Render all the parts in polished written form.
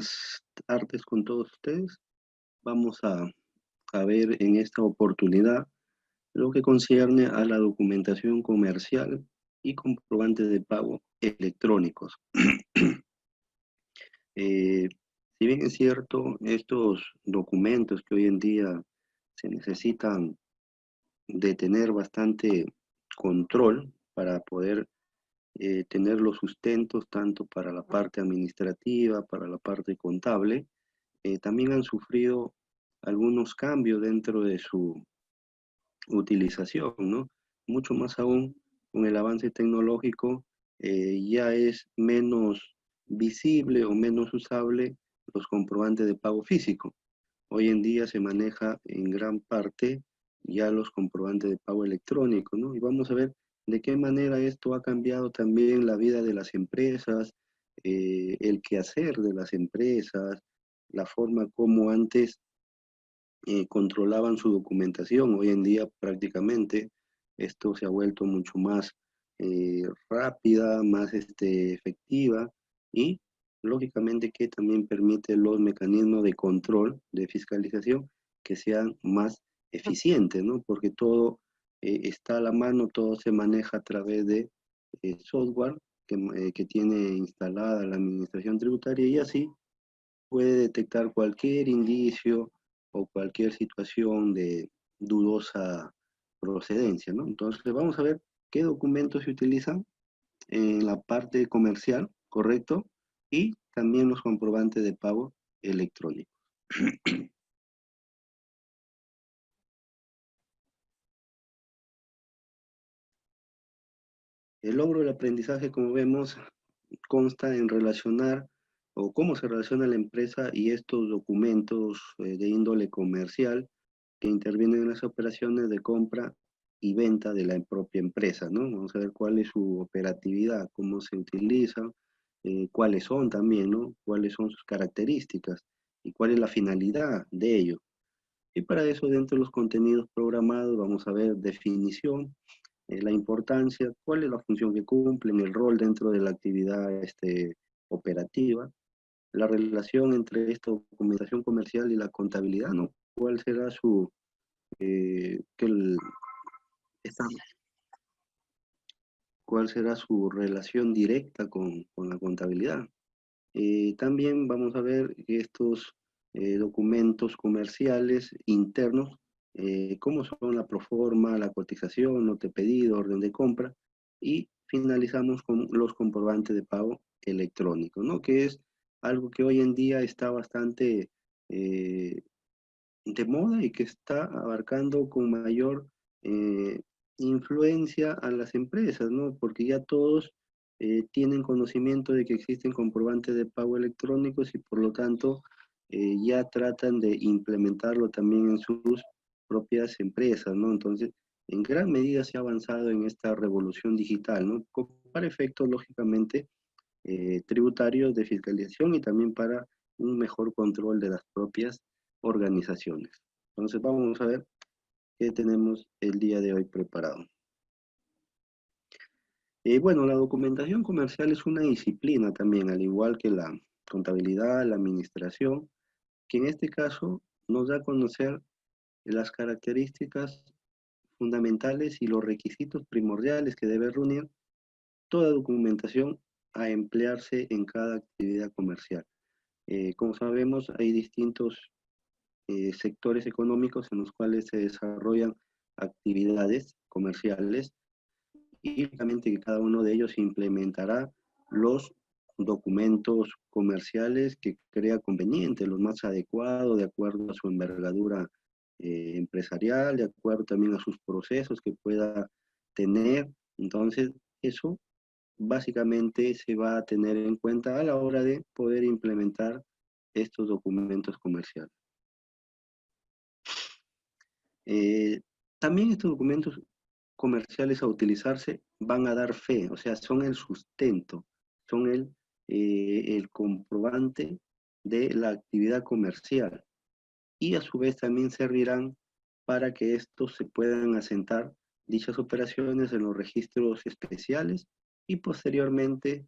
buenas tardes con todos ustedes. Vamos a ver en esta oportunidad lo que concierne a la documentación comercial y comprobantes de pago electrónicos. Eh, si bien es cierto, estos documentos que hoy en día se necesitan de tener bastante control para poder tener los sustentos tanto para la parte administrativa, para la parte contable, también han sufrido algunos cambios dentro de su utilización, ¿no? Mucho más aún con el avance tecnológico, ya es menos visible o menos usable los comprobantes de pago físico. Hoy en día se maneja en gran parte ya los comprobantes de pago electrónico, ¿no? Y vamos a ver de qué manera esto ha cambiado también la vida de las empresas, el quehacer de las empresas, la forma como antes controlaban su documentación. Hoy en día prácticamente esto se ha vuelto mucho más rápida, más efectiva y lógicamente que también permite los mecanismos de control, de fiscalización, que sean más eficientes, ¿no? Porque todo está a la mano, todo se maneja a través de software que tiene instalada la administración tributaria y así puede detectar cualquier indicio o cualquier situación de dudosa procedencia, ¿no? Entonces vamos a ver qué documentos se utilizan en la parte comercial, ¿correcto? Y también los comprobantes de pago electrónicos. El logro del aprendizaje, como vemos, consta en relacionar o cómo se relaciona la empresa y estos documentos de índole comercial que intervienen en las operaciones de compra y venta de la propia empresa, ¿no? Vamos a ver cuál es su operatividad, cómo se utiliza, cuáles son también, ¿no? Cuáles son sus características y cuál es la finalidad de ello. Y para eso, dentro de los contenidos programados, vamos a ver definición, la importancia, cuál es la función que cumplen, el rol dentro de la actividad operativa, la relación entre esta documentación comercial y la contabilidad, ¿no? ¿Cuál será su, que el- esta- cuál será su relación directa con la contabilidad? También vamos a ver estos documentos comerciales internos, cómo son la proforma, la cotización, nota de pedido, orden de compra, y finalizamos con los comprobantes de pago electrónico, ¿no? Que es algo que hoy en día está bastante eh, de moda y que está abarcando con mayor eh, influencia a las empresas, ¿no? Porque ya todos tienen conocimiento de que existen comprobantes de pago electrónicos y por lo tanto ya tratan de implementarlo también en sus propias empresas, ¿no? Entonces, en gran medida se ha avanzado en esta revolución digital, ¿no? Para efectos, lógicamente, tributarios de fiscalización y también para un mejor control de las propias organizaciones. Entonces vamos a ver qué tenemos el día de hoy preparado. Bueno, la documentación comercial es una disciplina también, al igual que la contabilidad, la administración, que en este caso nos da a conocer las características fundamentales y los requisitos primordiales que debe reunir toda documentación a emplearse en cada actividad comercial. Como sabemos, hay distintos sectores económicos en los cuales se desarrollan actividades comerciales y obviamente que cada uno de ellos implementará los documentos comerciales que crea conveniente, los más adecuados, de acuerdo a su envergadura empresarial, de acuerdo también a sus procesos que pueda tener. Entonces, eso básicamente se va a tener en cuenta a la hora de poder implementar estos documentos comerciales. Eh, También estos documentos comerciales a utilizarse van a dar fe, o sea, son el sustento, son el comprobante de la actividad comercial y a su vez también servirán para que estos se puedan asentar dichas operaciones en los registros especiales y posteriormente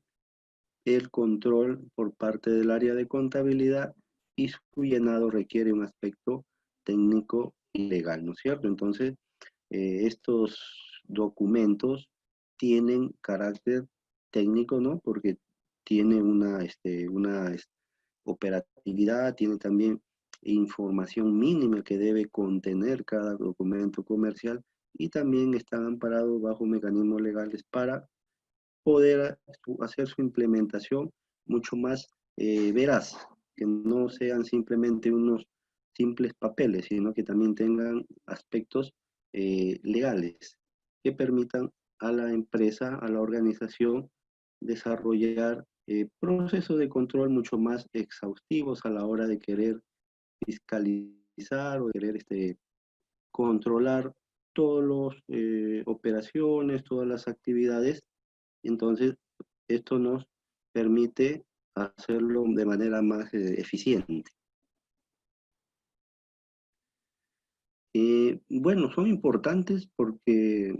el control por parte del área de contabilidad y su llenado requiere un aspecto técnico y legal, ¿no es cierto? Entonces, estos documentos tienen carácter técnico, ¿no? Porque tiene una operatividad, tiene también información mínima que debe contener cada documento comercial y también están amparados bajo mecanismos legales para poder hacer su implementación mucho más veraz, que no sean simplemente unos simples papeles, sino que también tengan aspectos legales que permitan a la empresa, a la organización, desarrollar procesos de control mucho más exhaustivos a la hora de querer fiscalizar o de querer controlar todas las operaciones, todas las actividades. Entonces, esto nos permite hacerlo de manera más eficiente. Bueno, son importantes porque,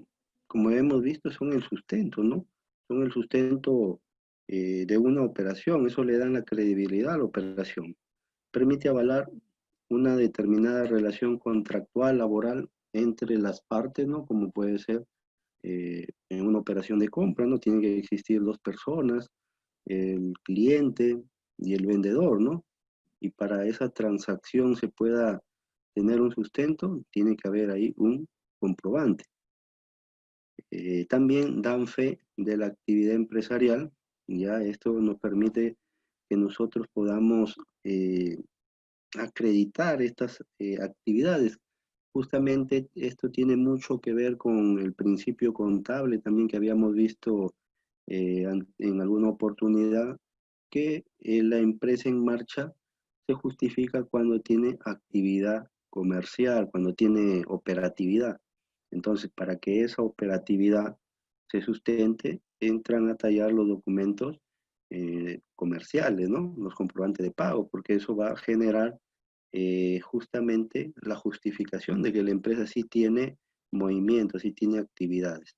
como hemos visto, son el sustento, ¿no? Son el sustento de una operación, eso le da la credibilidad a la operación. Permite avalar una determinada relación contractual, laboral, entre las partes, ¿no? Como puede ser en una operación de compra, ¿no? Tienen que existir dos personas, el cliente y el vendedor, ¿no? Y para esa transacción se pueda tener un sustento, tiene que haber ahí un comprobante. También dan fe de la actividad empresarial, ya esto nos permite que nosotros podamos acreditar estas actividades. Justamente esto tiene mucho que ver con el principio contable también que habíamos visto en alguna oportunidad, que la empresa en marcha se justifica cuando tiene actividad comercial, cuando tiene operatividad. Entonces, para que esa operatividad se sustente, entran a tallar los documentos comerciales, ¿no? Los comprobantes de pago, porque eso va a generar justamente la justificación de que la empresa sí tiene movimientos, sí tiene actividades.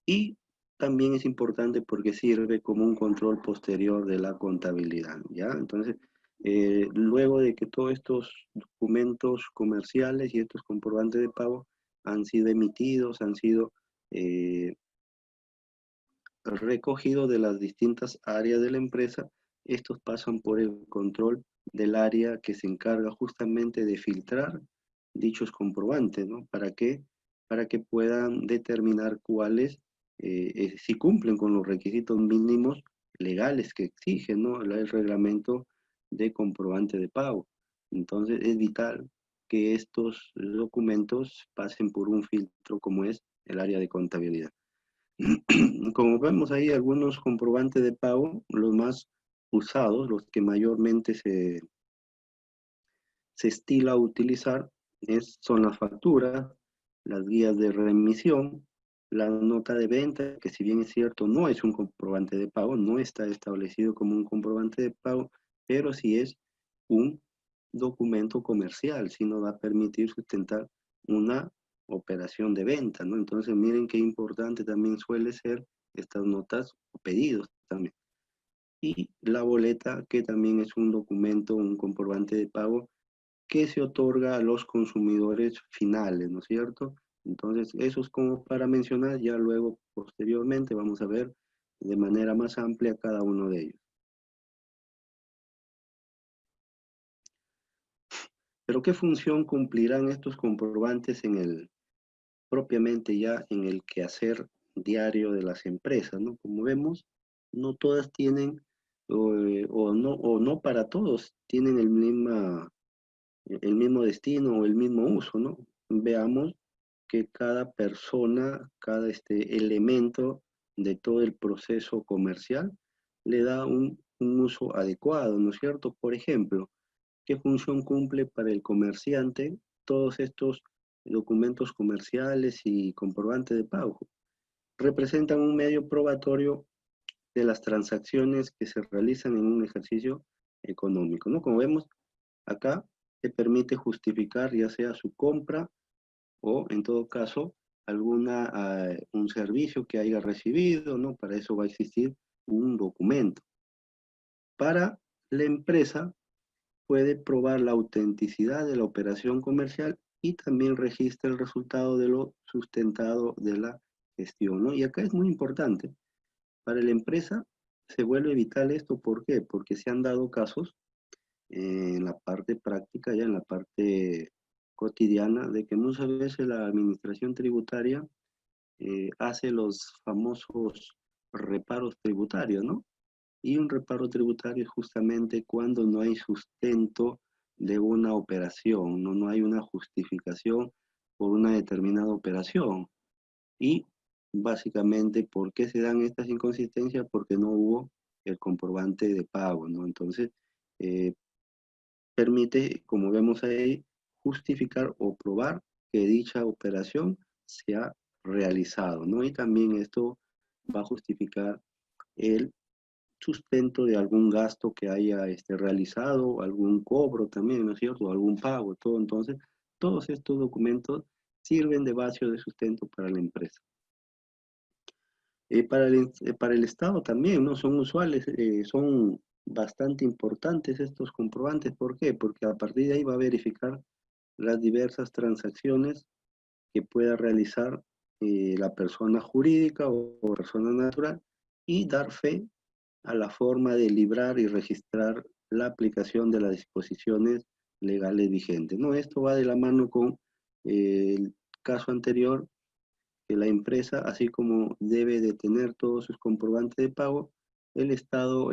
Y también es importante porque sirve como un control posterior de la contabilidad, ¿ya? Entonces, luego de que todos estos documentos comerciales y estos comprobantes de pago han sido emitidos, han sido eh, recogidos de las distintas áreas de la empresa, estos pasan por el control del área que se encarga justamente de filtrar dichos comprobantes, ¿no? ¿Para qué? Para que puedan determinar cuáles, si cumplen con los requisitos mínimos legales que exigen, ¿no? El reglamento de comprobante de pago. Entonces es vital que estos documentos pasen por un filtro como es el área de contabilidad. Como vemos ahí algunos comprobantes de pago, los más usados, los que mayormente se estila a utilizar, son las facturas, las guías de remisión, la nota de venta, que si bien es cierto no es un comprobante de pago, no está establecido como un comprobante de pago, pero sí es un documento comercial, sí nos va a permitir sustentar una operación de venta, ¿no? Entonces miren qué importante también suele ser estas notas o pedidos también. Y la boleta, que también es un documento, un comprobante de pago que se otorga a los consumidores finales, ¿no es cierto? Entonces, eso es como para mencionar, ya luego, posteriormente, vamos a ver de manera más amplia cada uno de ellos. Pero, ¿qué función cumplirán estos comprobantes propiamente ya en el quehacer diario de las empresas, ¿no? Como vemos, no todas tienen, o no para todos, tienen el mismo destino o el mismo uso, ¿no? Veamos que cada persona, cada elemento de todo el proceso comercial le da un uso adecuado, ¿no es cierto? Por ejemplo, ¿qué función cumple para el comerciante todos estos documentos comerciales y comprobantes de pago? Representan un medio probatorio de las transacciones que se realizan en un ejercicio económico, ¿no? Como vemos, acá se permite justificar ya sea su compra o en todo caso un servicio que haya recibido, ¿no? Para eso va a existir un documento. Para la empresa puede probar la autenticidad de la operación comercial y también registra el resultado de lo sustentado de la gestión, ¿no? Y acá es muy importante, para la empresa se vuelve vital esto, ¿por qué? Porque se han dado casos en la parte práctica, ya en la parte cotidiana, de que muchas veces la administración tributaria hace los famosos reparos tributarios, ¿no? Y un reparo tributario es justamente cuando no hay sustento de una operación, no hay una justificación por una determinada operación. Y básicamente, ¿por qué se dan estas inconsistencias? Porque no hubo el comprobante de pago, ¿no? Entonces, eh, permite, como vemos ahí, justificar o probar que dicha operación se ha realizado, ¿no? Y también esto va a justificar el sustento de algún gasto que haya realizado, algún cobro también, ¿no es cierto? Algún pago, todo. Entonces, todos estos documentos sirven de base o de sustento para la empresa. Para el Estado también, ¿no? Son usuales, son bastante importantes estos comprobantes. ¿Por qué? Porque a partir de ahí va a verificar las diversas transacciones que pueda realizar la persona jurídica o persona natural y dar fe a la forma de librar y registrar la aplicación de las disposiciones legales vigentes. No, esto va de la mano con el caso anterior, que la empresa, así como debe de tener todos sus comprobantes de pago, el Estado,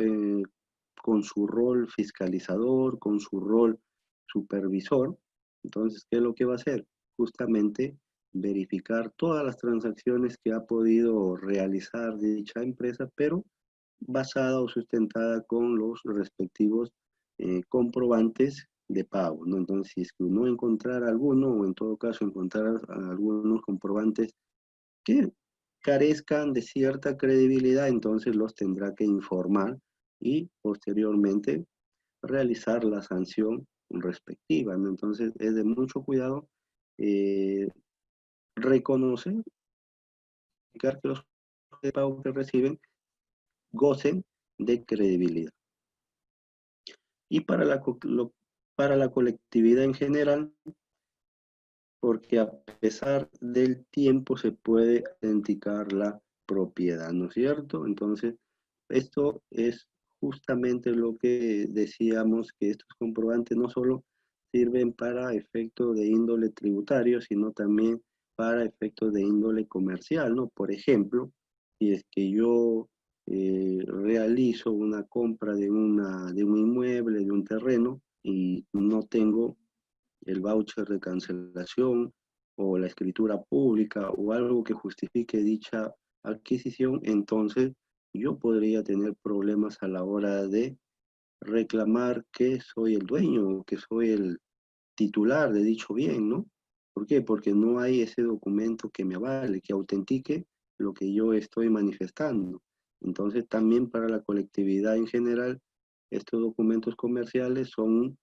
con su rol fiscalizador, con su rol supervisor, entonces, ¿qué es lo que va a hacer? Justamente verificar todas las transacciones que ha podido realizar dicha empresa, pero basada o sustentada con los respectivos comprobantes de pago, ¿no? Entonces, si es que uno encontrar alguno, o en todo caso encontrar algunos comprobantes que carezcan de cierta credibilidad, entonces los tendrá que informar y posteriormente realizar la sanción respectiva, ¿no? Entonces, es de mucho cuidado reconocer que los de pago que reciben gocen de credibilidad. Y para la colectividad en general, porque a pesar del tiempo se puede autenticar la propiedad, ¿no es cierto? Entonces, esto es justamente lo que decíamos, que estos comprobantes no solo sirven para efectos de índole tributario, sino también para efectos de índole comercial, ¿no? Por ejemplo, si es que yo realizo una compra de un inmueble, de un terreno, y no tengo el voucher de cancelación o la escritura pública o algo que justifique dicha adquisición, entonces yo podría tener problemas a la hora de reclamar que soy el dueño o que soy el titular de dicho bien, ¿no? ¿Por qué? Porque no hay ese documento que me avale, que autentique lo que yo estoy manifestando. Entonces, también para la colectividad en general, estos documentos comerciales son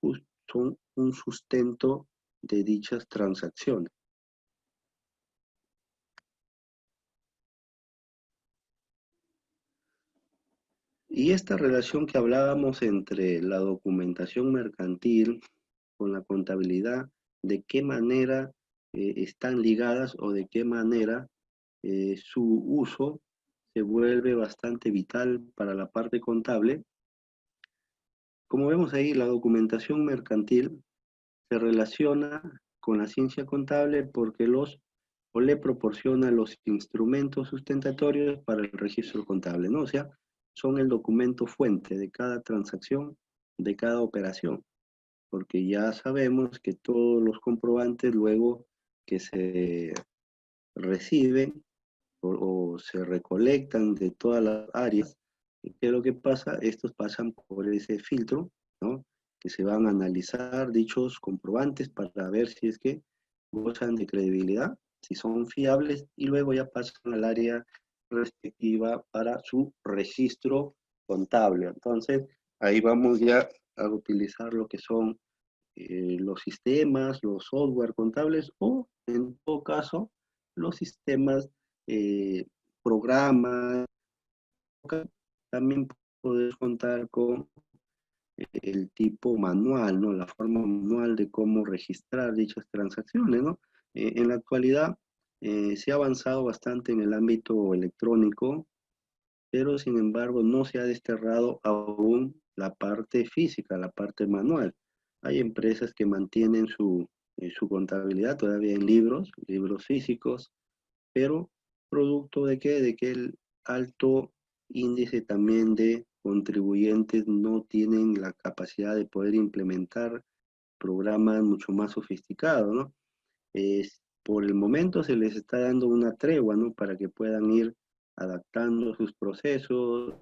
un sustento de dichas transacciones. Y esta relación que hablábamos entre la documentación mercantil con la contabilidad, de qué manera están ligadas o de qué manera su uso se vuelve bastante vital para la parte contable. Como vemos ahí, la documentación mercantil se relaciona con la ciencia contable porque o le proporciona los instrumentos sustentatorios para el registro contable, ¿no? O sea, son el documento fuente de cada transacción, de cada operación, porque ya sabemos que todos los comprobantes luego que se reciben o se recolectan de todas las áreas, ¿qué es lo que pasa? Estos pasan por ese filtro, ¿no? Que se van a analizar dichos comprobantes para ver si es que gozan de credibilidad, si son fiables, y luego ya pasan al área respectiva para su registro contable. Entonces, ahí vamos ya a utilizar lo que son los sistemas, los software contables o, en todo caso, los sistemas, eh, programas también puedes contar con el tipo manual, ¿no? La forma manual de cómo registrar dichas transacciones, ¿no? En la actualidad se ha avanzado bastante en el ámbito electrónico, pero sin embargo no se ha desterrado aún la parte física, la parte manual. Hay empresas que mantienen su contabilidad todavía en libros físicos, pero producto de qué? De que el alto índice también de contribuyentes no tienen la capacidad de poder implementar programas mucho más sofisticados, ¿no? Por el momento se les está dando una tregua, ¿no? Para que puedan ir adaptando sus procesos,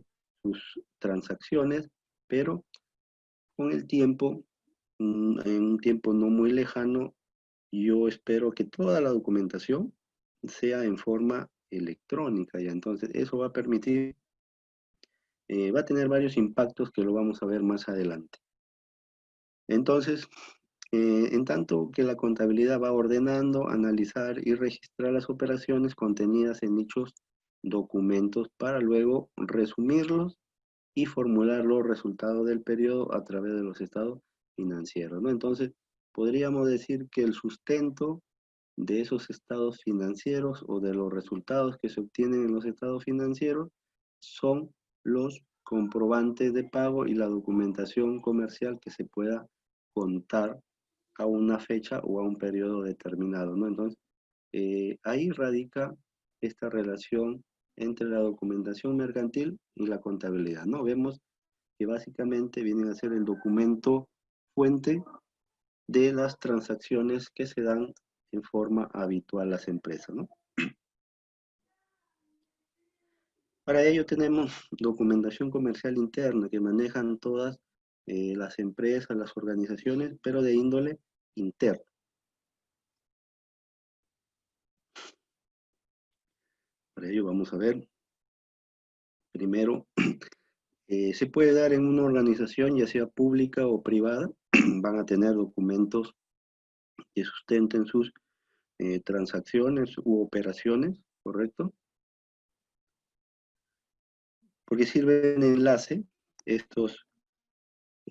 sus transacciones, pero con el tiempo, en un tiempo no muy lejano, yo espero que toda la documentación sea en forma electrónica, y entonces eso va a permitir, va a tener varios impactos que lo vamos a ver más adelante. Entonces, en tanto que la contabilidad va ordenando, analizar y registrar las operaciones contenidas en dichos documentos para luego resumirlos y formular los resultados del periodo a través de los estados financieros, ¿no? Entonces, podríamos decir que el sustento de esos estados financieros o de los resultados que se obtienen en los estados financieros son los comprobantes de pago y la documentación comercial que se pueda contar a una fecha o a un periodo determinado, ¿no? Entonces, ahí radica esta relación entre la documentación mercantil y la contabilidad, ¿no? Vemos que básicamente vienen a ser el documento fuente de las transacciones que se dan en forma habitual a las empresas, ¿no? Para ello tenemos documentación comercial interna que manejan todas las empresas, las organizaciones, pero de índole interno. Para ello vamos a ver, primero, se puede dar en una organización, ya sea pública o privada, van a tener documentos que sustenten sus transacciones u operaciones, ¿correcto? Porque sirven de enlace estos,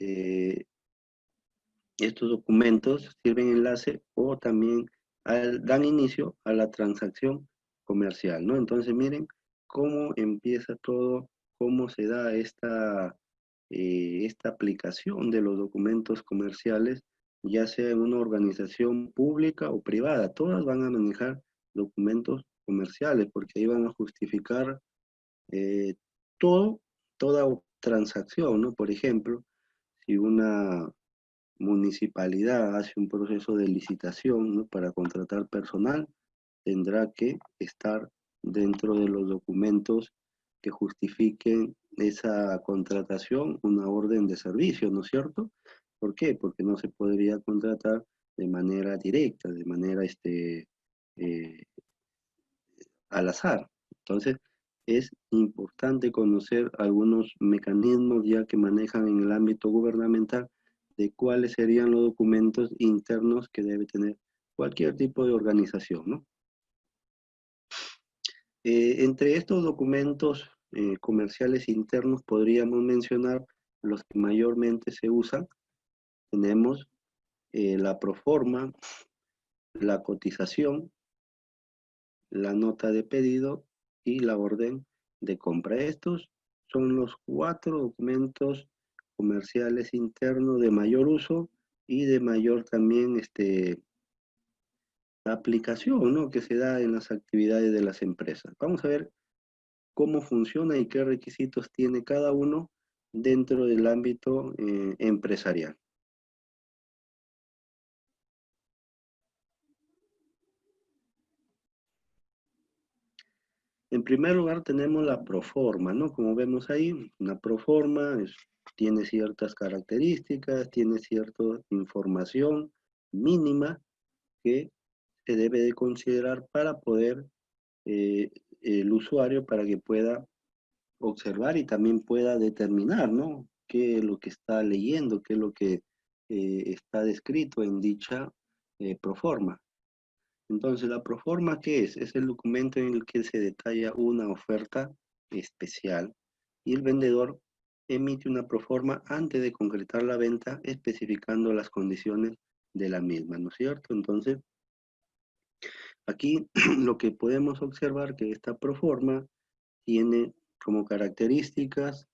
eh, estos documentos, sirven de enlace o también dan inicio a la transacción comercial, ¿no? Entonces miren cómo empieza todo, cómo se da esta aplicación de los documentos comerciales, ya sea en una organización pública o privada, todas van a manejar documentos comerciales porque ahí van a justificar eh, todo, toda transacción, ¿no? Por ejemplo, si una municipalidad hace un proceso de licitación, ¿no? Para contratar personal, tendrá que estar dentro de los documentos que justifiquen esa contratación, una orden de servicio, ¿no es cierto? ¿Por qué? Porque no se podría contratar de manera directa, de manera eh, al azar. Entonces, es importante conocer algunos mecanismos ya que manejan en el ámbito gubernamental de cuáles serían los documentos internos que debe tener cualquier tipo de organización, ¿no? Entre estos documentos comerciales internos podríamos mencionar los que mayormente se usan. Tenemos la proforma, la cotización, la nota de pedido y la orden de compra. Estos son los 4 documentos comerciales internos de mayor uso y de mayor también aplicación, ¿no? Que se da en las actividades de las empresas. Vamos a ver cómo funciona y qué requisitos tiene cada uno dentro del ámbito empresarial. En primer lugar tenemos la proforma, ¿no? Como vemos ahí, una proforma tiene ciertas características, tiene cierta información mínima que se debe de considerar para poder, eh, el usuario, para que pueda observar y también pueda determinar, ¿no? Qué es lo que está leyendo, qué es lo que está descrito en dicha proforma. Entonces, ¿la proforma qué es? Es el documento en el que se detalla una oferta especial y el vendedor emite una proforma antes de concretar la venta, especificando las condiciones de la misma, ¿no es cierto? Entonces, aquí lo que podemos observar que esta proforma tiene como características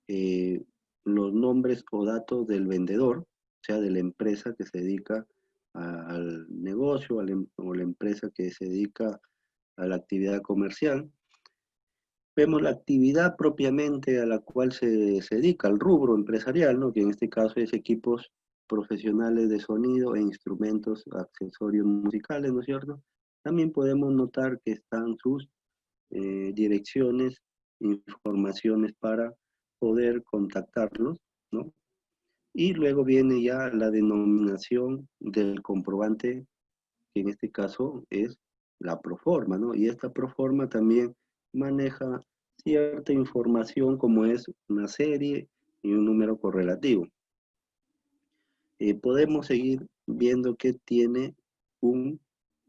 eh, los nombres o datos del vendedor, o sea, de la empresa que se dedica al negocio o la empresa que se dedica a la actividad comercial. Vemos la actividad propiamente a la cual se dedica, el rubro empresarial, ¿no? Que en este caso es equipos profesionales de sonido e instrumentos, accesorios musicales, ¿no es cierto? También podemos notar que están sus direcciones, informaciones para poder contactarlos, ¿no? Y luego viene ya la denominación del comprobante, que en este caso es la proforma, ¿no? Y esta proforma también maneja cierta información como es una serie y un número correlativo. Podemos seguir viendo que tiene un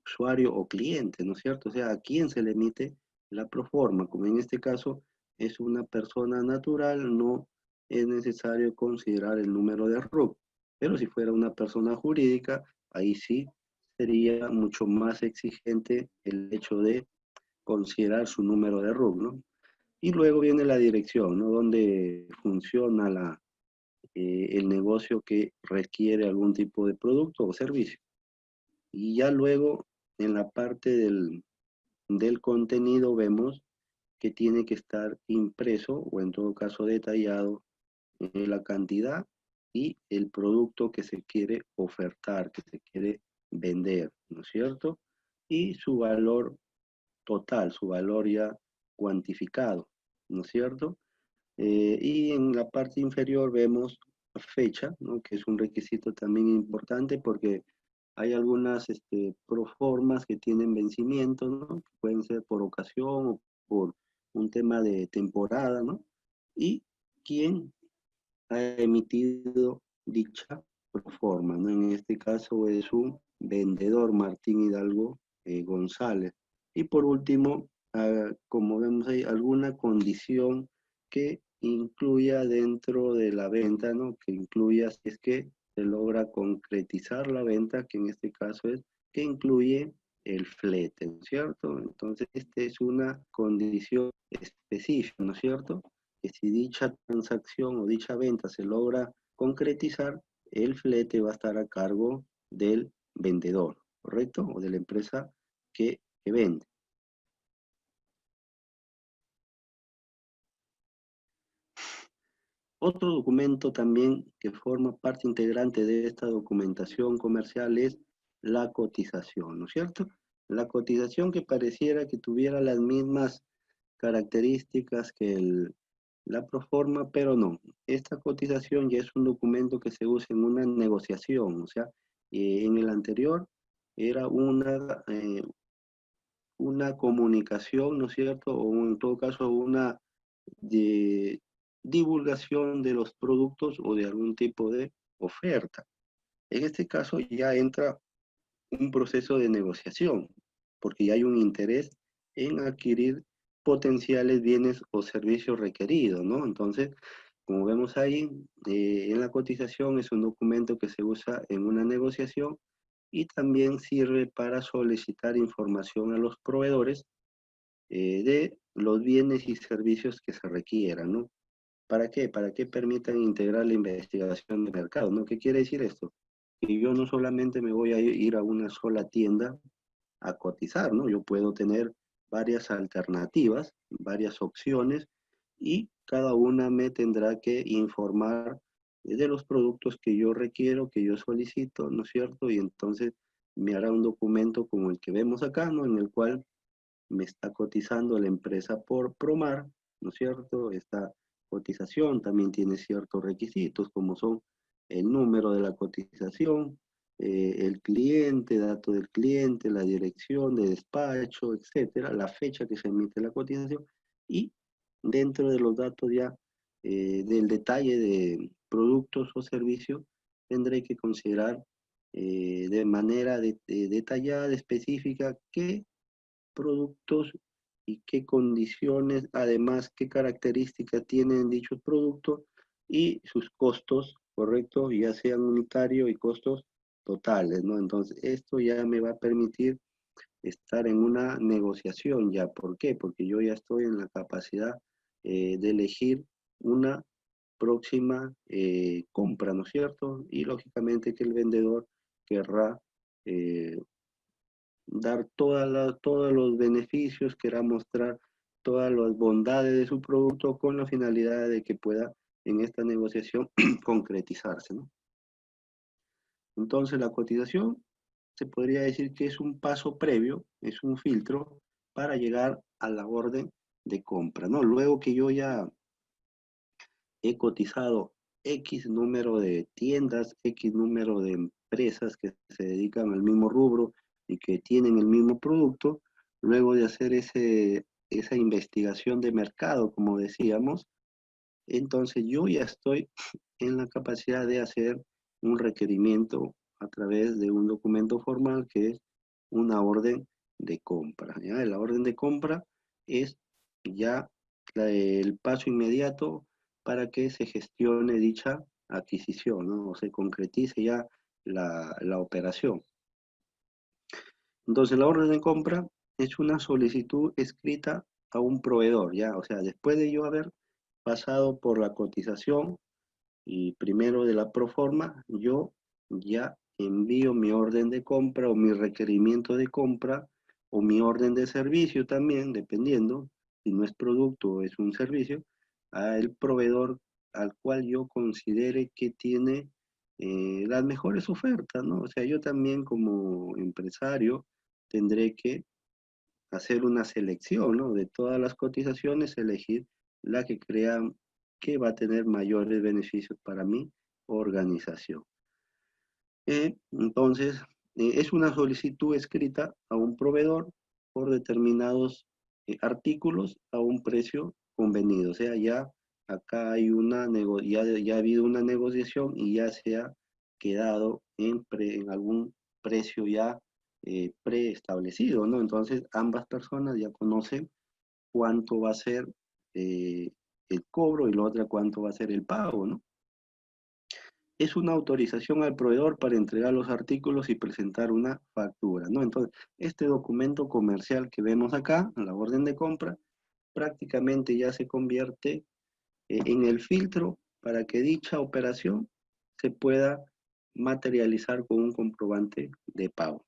usuario o cliente, ¿no es cierto? O sea, a quién se le emite la proforma, como en este caso es una persona natural, no es necesario considerar el número de RUC, pero si fuera una persona jurídica, ahí sí sería mucho más exigente el hecho de considerar su número de RUC, ¿no? Y luego viene la dirección, ¿no? Donde funciona el negocio que requiere algún tipo de producto o servicio. Y ya luego en la parte del contenido vemos que tiene que estar impreso o en todo caso detallado la cantidad y el producto que se quiere ofertar, que se quiere vender, ¿no es cierto? Y su valor total, su valor ya cuantificado, ¿no es cierto? Y en la parte inferior vemos la fecha, ¿no? Que es un requisito también importante porque hay algunas proformas que tienen vencimiento, ¿no? Que pueden ser por ocasión o por un tema de temporada, ¿no? Y quién ha emitido dicha proforma, ¿no? En este caso es un vendedor, Martín Hidalgo González. Y por último, como vemos ahí, alguna condición que incluya dentro de la venta, ¿no? Que incluya, si es que se logra concretizar la venta, que en este caso es que incluye el flete, ¿no es cierto? Entonces, esta es una condición específica, ¿no es cierto? Que si dicha transacción o dicha venta se logra concretizar, el flete va a estar a cargo del vendedor, ¿correcto? O de la empresa que vende. Otro documento también que forma parte integrante de esta documentación comercial es la cotización, ¿no es cierto? La cotización que pareciera que tuviera las mismas características que la proforma, pero no. Esta cotización ya es un documento que se usa en una negociación, o sea, en el anterior era una comunicación, ¿no es cierto? O en todo caso una de divulgación de los productos o de algún tipo de oferta. En este caso ya entra un proceso de negociación, porque ya hay un interés en adquirir potenciales bienes o servicios requeridos, ¿no? Entonces, como vemos ahí, en la cotización es un documento que se usa en una negociación y también sirve para solicitar información a los proveedores de los bienes y servicios que se requieran, ¿no? ¿Para qué? Para que permitan integrar la investigación de mercado, ¿no? ¿Qué quiere decir esto? Que yo no solamente me voy a ir a una sola tienda a cotizar, ¿no? Yo puedo tener varias alternativas, varias opciones y cada una me tendrá que informar de los productos que yo requiero, que yo solicito, ¿no es cierto? Y entonces me hará un documento como el que vemos acá, ¿no? En el cual me está cotizando la empresa por Promar, ¿no es cierto? Esta cotización también tiene ciertos requisitos, como son el número de la cotización, el cliente, dato del cliente, la dirección de despacho, etcétera, la fecha que se emite la cotización y dentro de los datos ya del detalle de productos o servicios, tendré que considerar de manera detallada, específica, qué productos y qué condiciones, además, qué características tienen dichos productos y sus costos, ¿correcto? Ya sean unitarios y costos totales, ¿no? Entonces, esto ya me va a permitir estar en una negociación ya. ¿Por qué? Porque yo ya estoy en la capacidad de elegir una próxima compra, ¿no es cierto? Y lógicamente que el vendedor querrá eh, dar todos los beneficios, querrá mostrar todas las bondades de su producto con la finalidad de que pueda en esta negociación concretizarse, ¿no? Entonces la cotización se podría decir que es un paso previo, es un filtro para llegar a la orden de compra, ¿no? Luego que yo ya he cotizado X número de tiendas, X número de empresas que se dedican al mismo rubro y que tienen el mismo producto, luego de hacer esa investigación de mercado, como decíamos, entonces yo ya estoy en la capacidad de hacer un requerimiento a través de un documento formal que es una orden de compra. ¿Ya? La orden de compra es ya el paso inmediato para que se gestione dicha adquisición, ¿no? O se concretice ya la operación. Entonces, la orden de compra es una solicitud escrita a un proveedor, ¿ya? O sea, después de yo haber pasado por la cotización y primero de la proforma, yo ya envío mi orden de compra o mi requerimiento de compra o mi orden de servicio también, dependiendo, si no es producto o es un servicio, al proveedor al cual yo considere que tiene las mejores ofertas, ¿no? O sea, yo también como empresario tendré que hacer una selección, ¿no? De todas las cotizaciones, elegir la que crean que va a tener mayores beneficios para mi organización. Entonces, es una solicitud escrita a un proveedor por determinados artículos a un precio convenido. O sea, ya acá hay ya ha habido una negociación y ya se ha quedado en algún precio ya preestablecido, ¿no? Entonces, ambas personas ya conocen cuánto va a ser eh, el cobro y la otra cuánto va a ser el pago, ¿no? Es una autorización al proveedor para entregar los artículos y presentar una factura, ¿no? Entonces, este documento comercial que vemos acá, la orden de compra, prácticamente ya se convierte en el filtro para que dicha operación se pueda materializar con un comprobante de pago.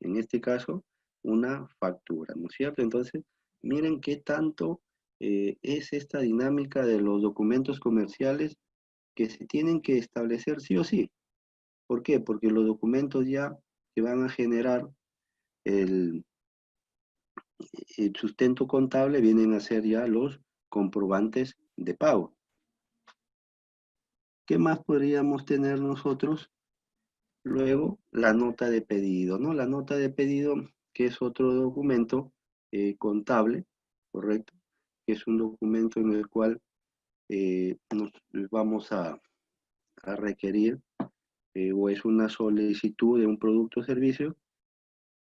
En este caso, una factura, ¿no es cierto? Entonces, miren qué tanto es esta dinámica de los documentos comerciales que se tienen que establecer sí o sí. ¿Por qué? Porque los documentos ya que van a generar el, el sustento contable vienen a ser ya los comprobantes de pago. ¿Qué más podríamos tener nosotros? Luego, la nota de pedido, ¿no? La nota de pedido, que es otro documento contable, ¿correcto? Que es un documento en el cual nos vamos a requerir o es una solicitud de un producto o servicio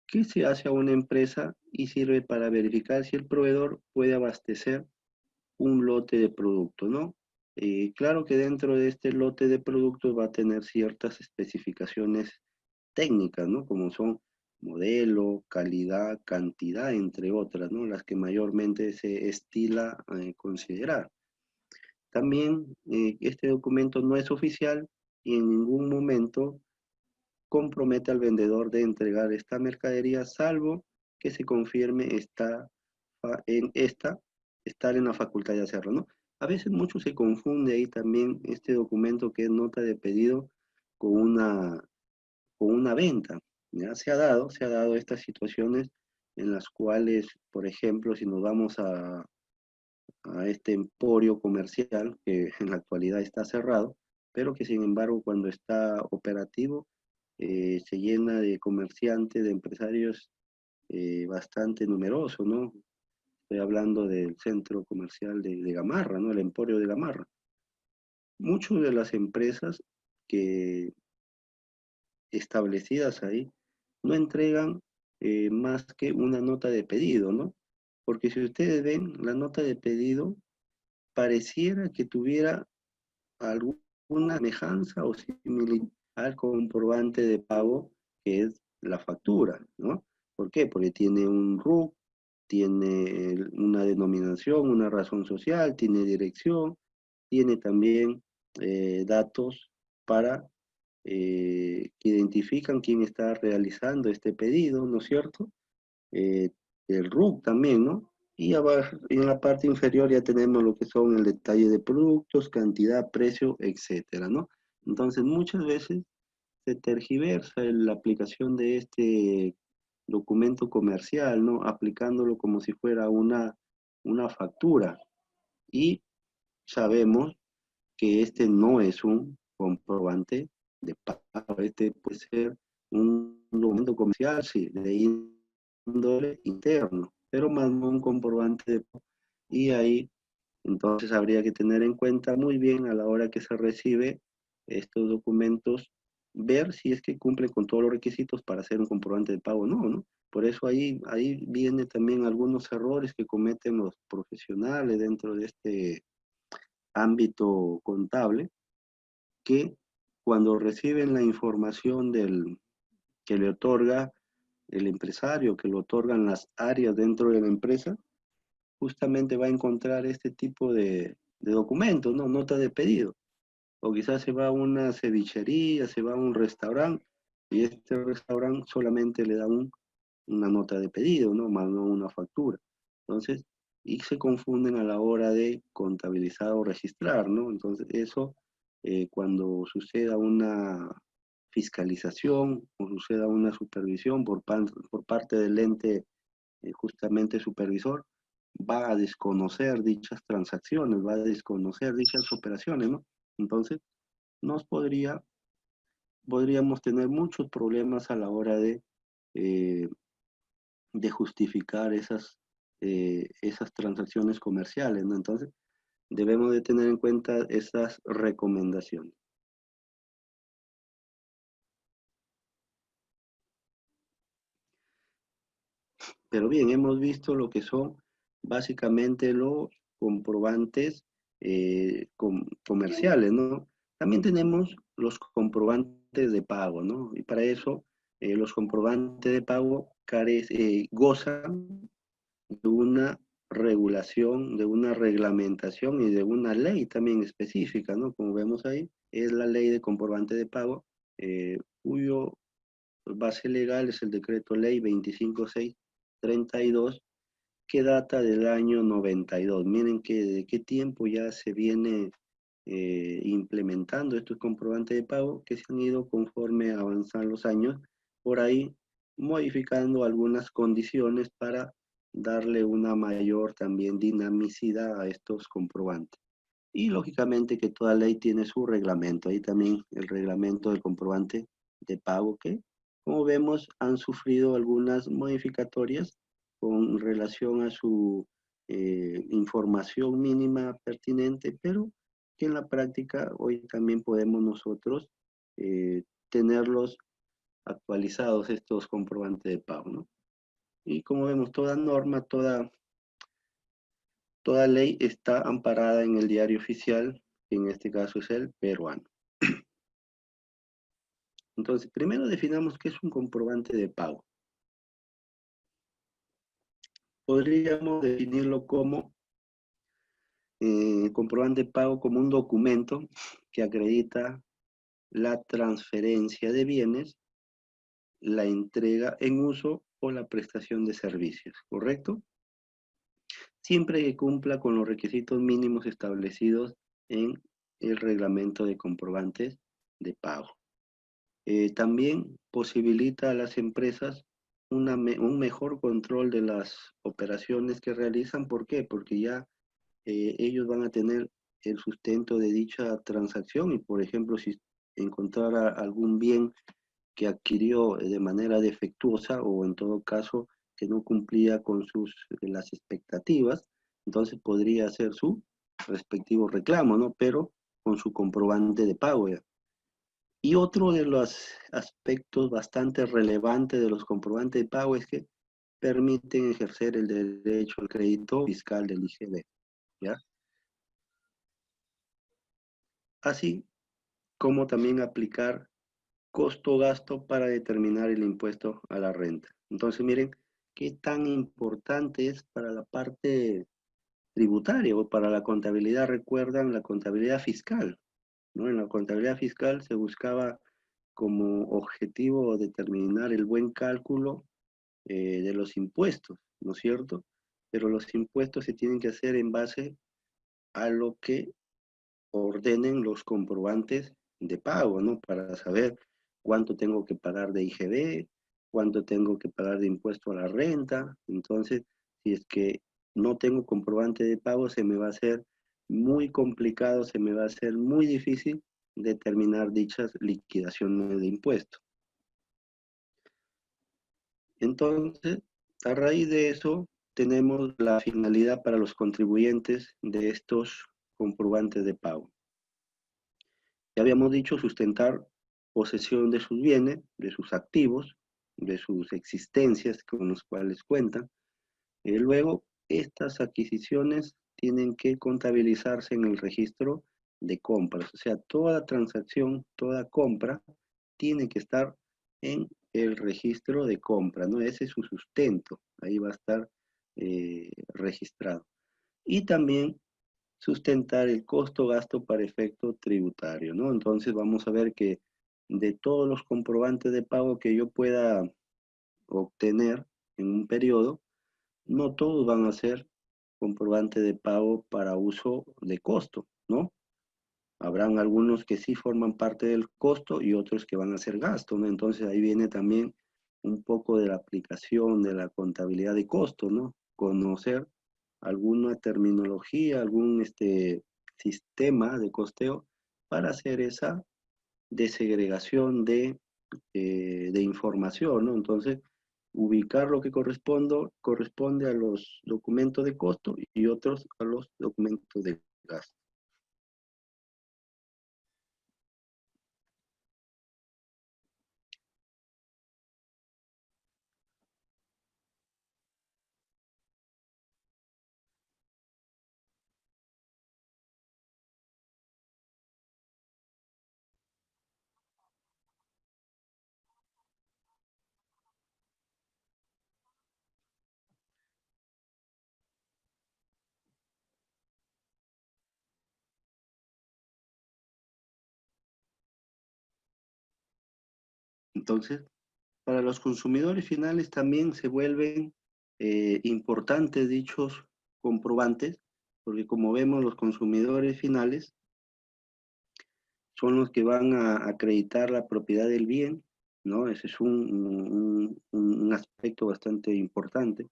que se hace a una empresa y sirve para verificar si el proveedor puede abastecer un lote de producto, ¿no? Claro que dentro de este lote de productos va a tener ciertas especificaciones técnicas, ¿no? Como son modelo, calidad, cantidad, entre otras, ¿no? Las que mayormente se estila a considerar. También este documento no es oficial y en ningún momento compromete al vendedor de entregar esta mercadería, salvo que se confirme estar en la facultad de hacerlo, ¿no? A veces mucho se confunde ahí también este documento que es nota de pedido con una venta. ¿Ya? Se ha dado estas situaciones en las cuales, por ejemplo, si nos vamos a este emporio comercial que en la actualidad está cerrado, pero que sin embargo cuando está operativo se llena de comerciantes, de empresarios bastante numerosos, ¿no? Estoy hablando del centro comercial de Gamarra, ¿no? El emporio de Gamarra. Muchas de las empresas que establecidas ahí no entregan más que una nota de pedido, ¿no? Porque si ustedes ven la nota de pedido, pareciera que tuviera alguna semejanza o similitud al comprobante de pago que es la factura, ¿no? ¿Por qué? Porque tiene un RUC, tiene una denominación, una razón social, tiene dirección, tiene también datos para que identifican quién está realizando este pedido, ¿no es cierto? eh, el RUC también, ¿no? Y abajo, en la parte inferior ya tenemos lo que son el detalle de productos, cantidad, precio, etcétera, ¿no? Entonces, muchas veces se tergiversa la aplicación de este documento comercial, ¿no? Aplicándolo como si fuera una factura. Y sabemos que este no es un comprobante de pago, este puede ser un documento comercial, sí, de índole interno, pero más no un comprobante de pago. Y ahí entonces habría que tener en cuenta muy bien a la hora que se recibe estos documentos, ver si es que cumplen con todos los requisitos para hacer un comprobante de pago o no, ¿no? Por eso ahí viene también algunos errores que cometen los profesionales dentro de este ámbito contable, que cuando reciben la información que le otorga el empresario, que le otorgan las áreas dentro de la empresa, justamente va a encontrar este tipo de documentos, ¿no? Nota de pedido. O quizás se va a una cevichería, se va a un restaurante, y este restaurante solamente le da una nota de pedido, ¿no? Más no una factura. Entonces, y se confunden a la hora de contabilizar o registrar, ¿no? Entonces, eso, cuando suceda una fiscalización o suceda una supervisión por parte del ente justamente supervisor, va a desconocer dichas transacciones, va a desconocer dichas operaciones, ¿no? Entonces, nos podríamos tener muchos problemas a la hora eh, de justificar esas transacciones comerciales, ¿no? Entonces, debemos de tener en cuenta esas recomendaciones. Pero bien, hemos visto lo que son básicamente los comprobantes comerciales, ¿no? También tenemos los comprobantes de pago, ¿no? Y para eso los comprobantes de pago gozan de una regulación, de una reglamentación y de una ley también específica, ¿no? Como vemos ahí, es la ley de comprobante de pago, cuyo base legal es el decreto ley 25632, que data del año 92. Miren que de qué tiempo ya se viene implementando estos comprobantes de pago, que se han ido conforme avanzan los años, por ahí modificando algunas condiciones para darle una mayor también dinamicidad a estos comprobantes. Y lógicamente que toda ley tiene su reglamento. Ahí también el reglamento del comprobante de pago que, como vemos, han sufrido algunas modificatorias con relación a su información mínima pertinente, pero que en la práctica hoy también podemos nosotros tenerlos actualizados estos comprobantes de pago, ¿no? Y como vemos, toda norma, toda ley está amparada en el diario oficial, que en este caso es el peruano. Entonces, primero definamos qué es un comprobante de pago. Podríamos definirlo como comprobante de pago como un documento que acredita la transferencia de bienes, la entrega en uso o la prestación de servicios, ¿correcto? Siempre que cumpla con los requisitos mínimos establecidos en el reglamento de comprobantes de pago. También posibilita a las empresas un mejor control de las operaciones que realizan. ¿Por qué? Porque ya ellos van a tener el sustento de dicha transacción y, por ejemplo, si encontrara algún bien que adquirió de manera defectuosa o en todo caso que no cumplía con las expectativas, entonces podría hacer su respectivo reclamo, ¿no? Pero con su comprobante de pago ya. Y otro de los aspectos bastante relevantes de los comprobantes de pago es que permiten ejercer el derecho al crédito fiscal del IGB, ¿ya? Así como también aplicar costo-gasto para determinar el impuesto a la renta. Entonces, miren qué tan importante es para la parte tributaria o para la contabilidad. Recuerdan la contabilidad fiscal, ¿no? En la contabilidad fiscal se buscaba como objetivo determinar el buen cálculo de los impuestos, ¿no es cierto? Pero los impuestos se tienen que hacer en base a lo que ordenen los comprobantes de pago, ¿no? Para saber cuánto tengo que pagar de IGB, cuánto tengo que pagar de impuesto a la renta. Entonces, si es que no tengo comprobante de pago, se me va a hacer muy complicado, se me va a hacer muy difícil determinar dichas liquidaciones de impuestos. Entonces, a raíz de eso, tenemos la finalidad para los contribuyentes de estos comprobantes de pago. Ya habíamos dicho sustentar posesión de sus bienes, de sus activos, de sus existencias con los cuales cuentan. Luego, estas adquisiciones tienen que contabilizarse en el registro de compras. O sea, toda transacción, toda compra tiene que estar en el registro de compra, ¿no? Ese es su sustento. Ahí va a estar registrado. Y también sustentar el costo-gasto para efecto tributario, ¿no? Entonces vamos a ver que de todos los comprobantes de pago que yo pueda obtener en un periodo, no todos van a ser comprobante de pago para uso de costo, ¿no? Habrán algunos que sí forman parte del costo y otros que van a ser gasto, ¿no? Entonces ahí viene también un poco de la aplicación de la contabilidad de costo, ¿no? Conocer alguna terminología, algún sistema de costeo para hacer esa desegregación de información, ¿no? Entonces, ubicar lo que corresponde a los documentos de costo y otros a los documentos de gasto. Entonces, para los consumidores finales también se vuelven importantes dichos comprobantes, porque como vemos los consumidores finales son los que van a acreditar la propiedad del bien, ¿no? Ese es un aspecto bastante importante.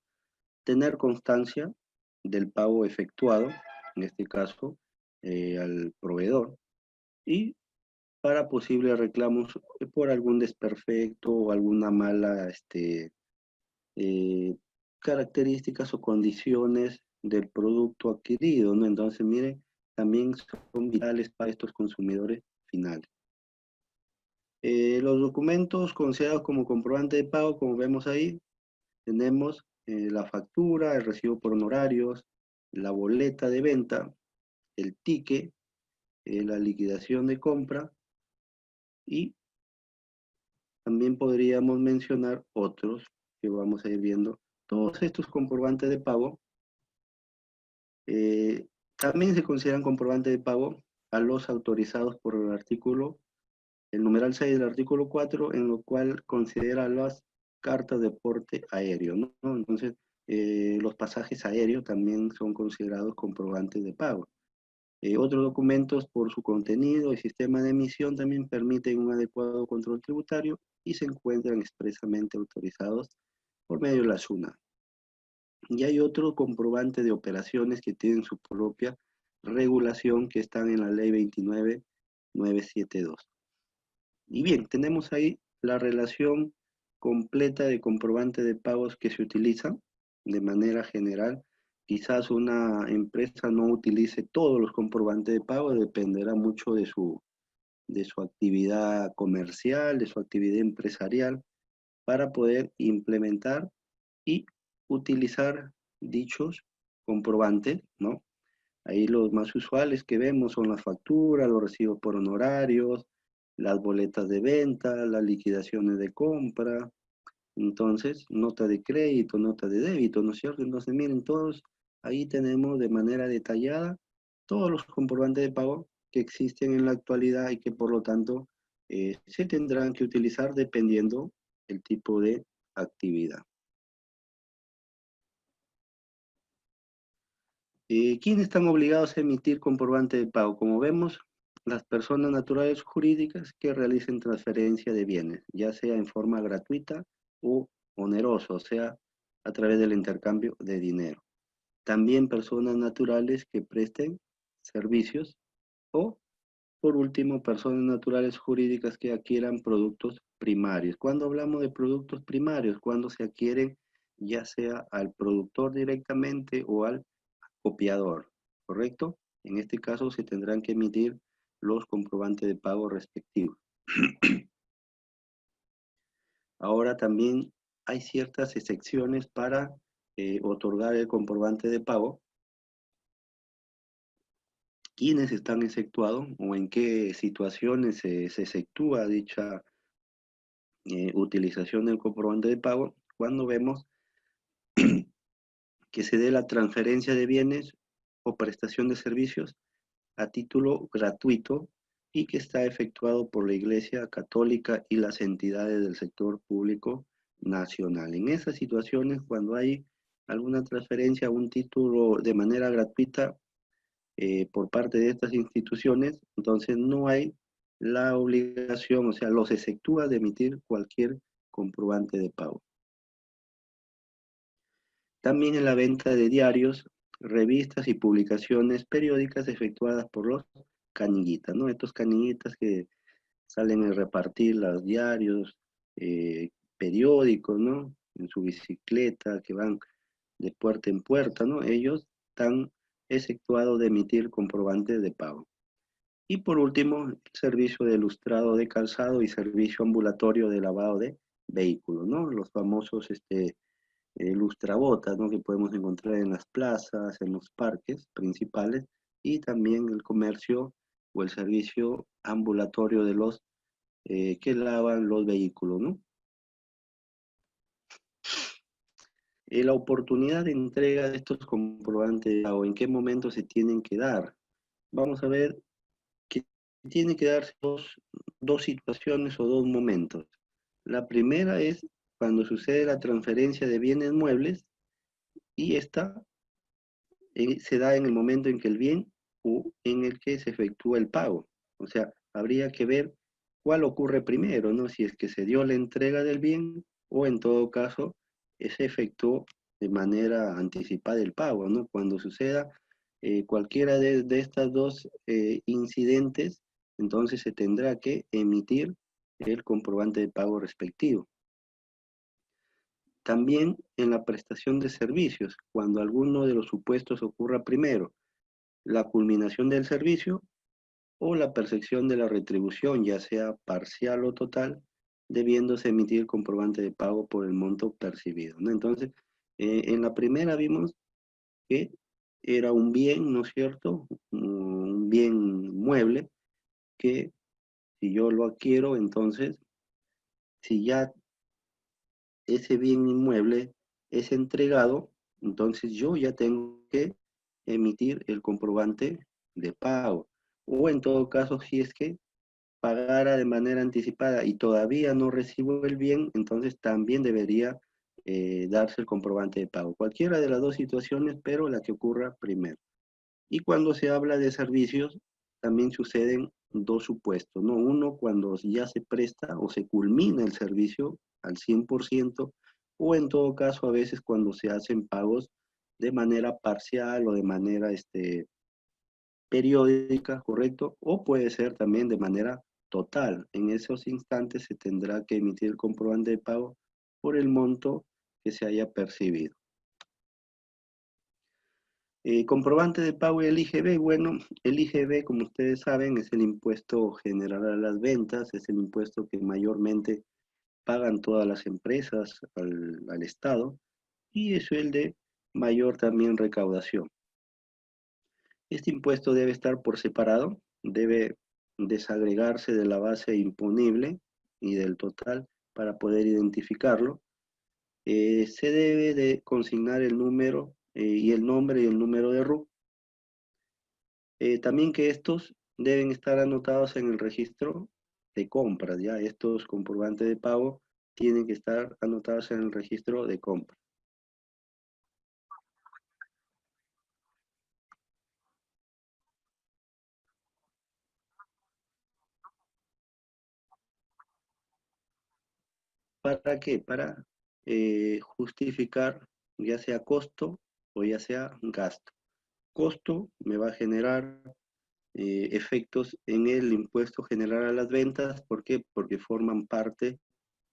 Tener constancia del pago efectuado, en este caso, al proveedor, y para posibles reclamos por algún desperfecto o alguna mala eh, características o condiciones del producto adquirido, ¿no? Entonces, miren, también son vitales para estos consumidores finales. Los documentos considerados como comprobante de pago, como vemos ahí, tenemos la factura, el recibo por honorarios, la boleta de venta, el ticket, la liquidación de compra y también podríamos mencionar otros que vamos a ir viendo. Todos estos comprobantes de pago también se consideran comprobantes de pago a los autorizados por el artículo, el numeral 6 del artículo 4, en lo cual considera las cartas de porte aéreo, ¿no? Entonces, los pasajes aéreos también son considerados comprobantes de pago. Otros documentos, por su contenido y sistema de emisión, también permiten un adecuado control tributario y se encuentran expresamente autorizados por medio de la SUNAT. Y hay otro comprobante de operaciones que tienen su propia regulación que están en la ley 29972. Y bien, tenemos ahí la relación completa de comprobante de pagos que se utilizan de manera general. Quizás una empresa no utilice todos los comprobantes de pago, dependerá mucho de su actividad comercial, de su actividad empresarial, para poder implementar y utilizar dichos comprobantes, ¿no? Ahí los más usuales que vemos son las facturas, los recibos por honorarios, las boletas de venta, las liquidaciones de compra, entonces nota de crédito, nota de débito, ¿no es cierto? Entonces miren, todos ahí tenemos de manera detallada todos los comprobantes de pago que existen en la actualidad y que por lo tanto se tendrán que utilizar dependiendo el tipo de actividad. ¿Quiénes están obligados a emitir comprobante de pago? Como vemos, las personas naturales jurídicas que realicen transferencia de bienes, ya sea en forma gratuita o onerosa, o sea, a través del intercambio de dinero. También personas naturales que presten servicios o, por último, personas naturales jurídicas que adquieran productos primarios. Cuando hablamos de productos primarios, cuando se adquieren ya sea al productor directamente o al copiador, ¿correcto? En este caso se tendrán que emitir los comprobantes de pago respectivos. Ahora también hay ciertas excepciones para otorgar el comprobante de pago. ¿Quiénes están exceptuados o en qué situaciones se exceptúa dicha utilización del comprobante de pago? Cuando vemos que se dé la transferencia de bienes o prestación de servicios a título gratuito y que está efectuado por la Iglesia Católica y las entidades del sector público nacional. En esas situaciones, cuando hay alguna transferencia a un título de manera gratuita por parte de estas instituciones, entonces no hay la obligación, o sea, los exceptúa de emitir cualquier comprobante de pago. También en la venta de diarios, revistas y publicaciones periódicas efectuadas por los canillitas, ¿no? Estos canillitas que salen a repartir los diarios, periódicos, ¿no? En su bicicleta, que van de puerta en puerta, ¿no? Ellos están exceptuados de emitir comprobantes de pago. Y por último, el servicio de lustrado de calzado y servicio ambulatorio de lavado de vehículos, ¿no? Los famosos lustrabotas, ¿no? Que podemos encontrar en las plazas, en los parques principales y también el comercio o el servicio ambulatorio de los que lavan los vehículos, ¿no? La oportunidad de entrega de estos comprobantes o en qué momento se tienen que dar. Vamos a ver que tiene que darse dos situaciones o dos momentos. La primera es cuando sucede la transferencia de bienes muebles y esta se da en el momento en que el bien o en el que se efectúa el pago. O sea, habría que ver cuál ocurre primero, ¿no? Si es que se dio la entrega del bien o en todo caso se efectuó de manera anticipada el pago, ¿no? Cuando suceda cualquiera de estas dos incidentes, entonces se tendrá que emitir el comprobante de pago respectivo. También en la prestación de servicios, cuando alguno de los supuestos ocurra primero, la culminación del servicio o la percepción de la retribución, ya sea parcial o total, debiéndose emitir comprobante de pago por el monto percibido, ¿no? Entonces, en la primera vimos que era un bien, ¿no es cierto? Un bien mueble que si yo lo adquiero, entonces, si ya ese bien inmueble es entregado, entonces yo ya tengo que emitir el comprobante de pago. O en todo caso, si es que pagara de manera anticipada y todavía no recibo el bien, entonces también debería darse el comprobante de pago. Cualquiera de las dos situaciones, pero la que ocurra primero. Y cuando se habla de servicios, también suceden dos supuestos, ¿no? Uno, cuando ya se presta o se culmina el servicio al 100%, o en todo caso, a veces cuando se hacen pagos de manera parcial o de manera periódica, ¿correcto? O puede ser también de manera total. En esos instantes se tendrá que emitir el comprobante de pago por el monto que se haya percibido. Comprobante de pago y el IGB. Bueno, el IGB, como ustedes saben, es el impuesto general a las ventas, es el impuesto que mayormente pagan todas las empresas al Estado y es el de mayor también recaudación. Este impuesto debe estar por separado, debe desagregarse de la base imponible y del total para poder identificarlo. Se debe de consignar el número y el nombre y el número de RUC. También que estos deben estar anotados en el registro de compras, ¿ya? Estos comprobantes de pago tienen que estar anotados en el registro de compras. ¿Para qué? Para justificar ya sea costo o ya sea gasto. Costo me va a generar efectos en el impuesto general a las ventas. ¿Por qué? Porque forman parte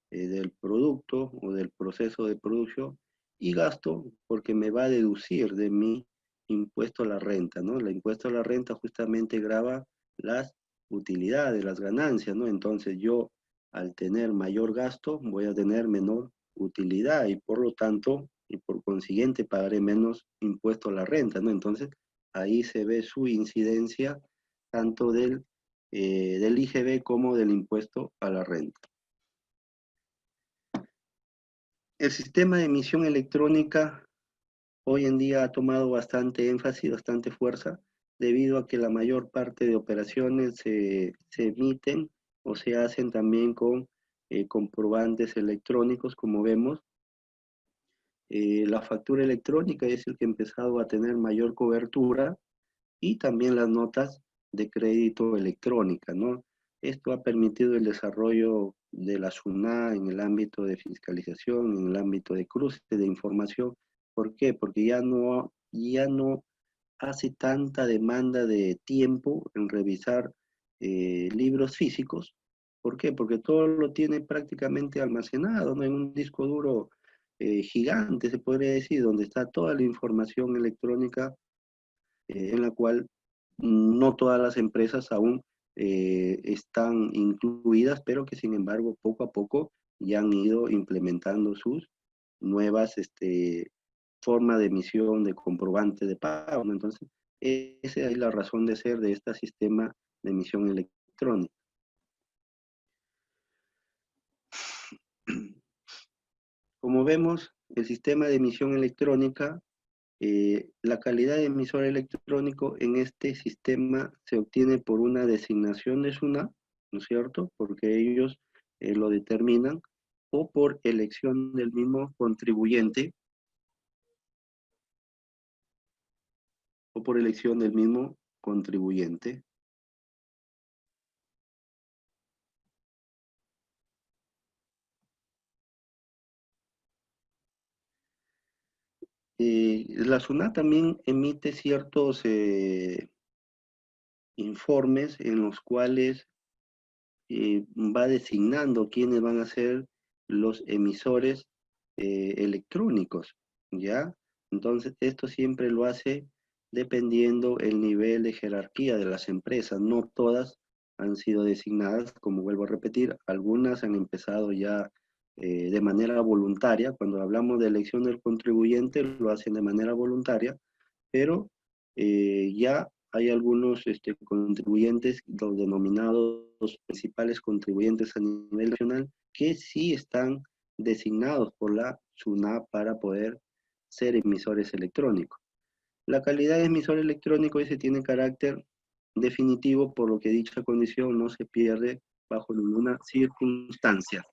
del producto o del proceso de producción, y gasto porque me va a deducir de mi impuesto a la renta, ¿no? El impuesto a la renta justamente grava las utilidades, las ganancias, ¿no? Entonces yo, al tener mayor gasto, voy a tener menor utilidad y por lo tanto, y por consiguiente, pagaré menos impuesto a la renta, ¿no? Entonces, ahí se ve su incidencia tanto del IGB como del impuesto a la renta. El sistema de emisión electrónica hoy en día ha tomado bastante énfasis, bastante fuerza, debido a que la mayor parte de operaciones se emiten o se hacen también con comprobantes electrónicos, como vemos. La factura electrónica es el que ha empezado a tener mayor cobertura, y también las notas de crédito electrónica, ¿no? Esto ha permitido el desarrollo de la SUNAT en el ámbito de fiscalización, en el ámbito de cruce de información. ¿Por qué? Porque ya no hace tanta demanda de tiempo en revisar libros físicos. ¿Por qué? Porque todo lo tiene prácticamente almacenado, ¿no? En un disco duro gigante, se podría decir, donde está toda la información electrónica, en la cual no todas las empresas aún están incluidas, pero que sin embargo poco a poco ya han ido implementando sus nuevas formas de emisión de comprobante de pago, ¿no? Entonces, esa es la razón de ser de este sistema de emisión electrónica. Como vemos, el sistema de emisión electrónica, la calidad de emisor electrónico en este sistema se obtiene por una designación de SUNAT, ¿no es cierto? Porque ellos lo determinan, o por elección del mismo contribuyente, o por elección del mismo contribuyente. La SUNAT también emite ciertos informes en los cuales va designando quiénes van a ser los emisores electrónicos, ¿ya? Entonces, esto siempre lo hace dependiendo el nivel de jerarquía de las empresas. No todas han sido designadas, como vuelvo a repetir, algunas han empezado ya de manera voluntaria. Cuando hablamos de elección del contribuyente, lo hacen de manera voluntaria, pero ya hay algunos contribuyentes, los denominados principales contribuyentes a nivel nacional, que sí están designados por la SUNAT para poder ser emisores electrónicos. La calidad de emisor electrónico ese tiene carácter definitivo, por lo que dicha condición no se pierde bajo ninguna circunstancia.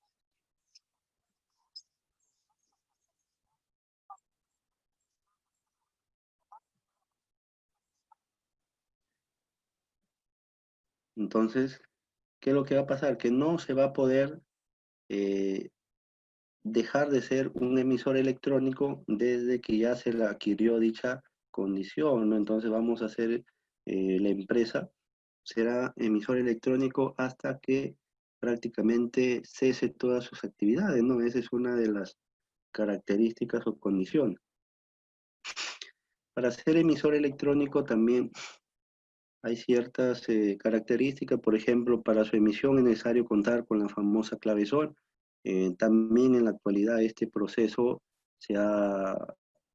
Entonces, ¿qué es lo que va a pasar? Que no se va a poder eh, dejar de ser un emisor electrónico desde que ya se le adquirió dicha condición, ¿no? Entonces vamos a hacer, la empresa será emisor electrónico hasta que prácticamente cese todas sus actividades, ¿no? Esa es una de las características o condiciones. Para ser emisor electrónico también hay ciertas características. Por ejemplo, para su emisión es necesario contar con la famosa clave SOL. También en la actualidad este proceso se ha,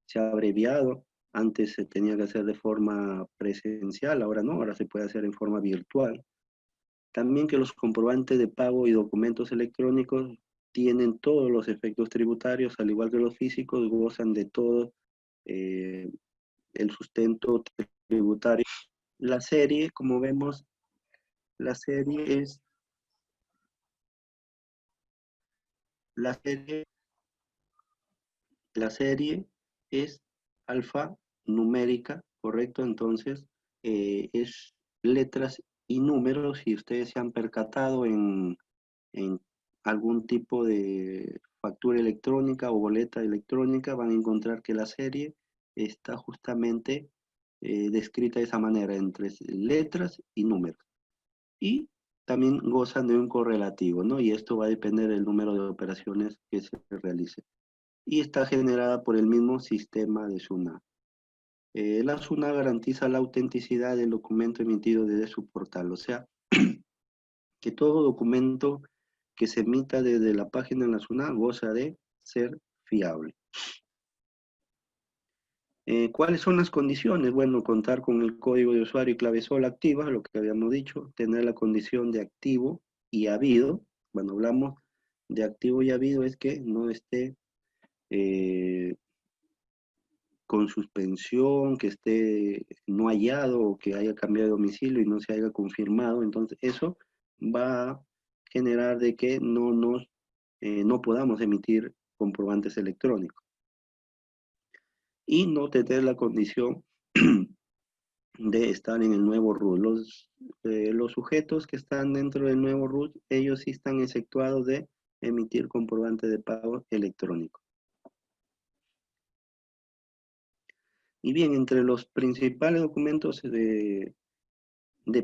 se ha abreviado. Antes se tenía que hacer de forma presencial, ahora no, ahora se puede hacer en forma virtual. También que los comprobantes de pago y documentos electrónicos tienen todos los efectos tributarios, al igual que los físicos, gozan de todo eh, el sustento tributario. La serie, como vemos, la serie es, la serie, la serie es alfanumérica, ¿correcto? Entonces, es letras y números, si ustedes se han percatado en algún tipo de factura electrónica o boleta electrónica, van a encontrar que la serie está justamente descrita de esa manera, entre letras y números. Y también gozan de un correlativo, ¿no? Y esto va a depender del número de operaciones que se realice. Y está generada por el mismo sistema de SUNAT. La SUNAT garantiza la autenticidad del documento emitido desde su portal, o sea, que todo documento que se emita desde la página de la SUNAT goza de ser fiable. ¿Cuáles son las condiciones? Bueno, contar con el código de usuario y clave SOL activa, lo que habíamos dicho, tener la condición de activo y habido. Cuando hablamos de activo y habido es que no esté eh, con suspensión, que esté no hallado o que haya cambiado de domicilio y no se haya confirmado. Entonces, eso va a generar de que no podamos emitir comprobantes electrónicos y no tener la condición de estar en el nuevo RUT. Los sujetos que están dentro del nuevo RUT, ellos sí están exceptuados de emitir comprobante de pago electrónico. Y bien, entre los principales documentos de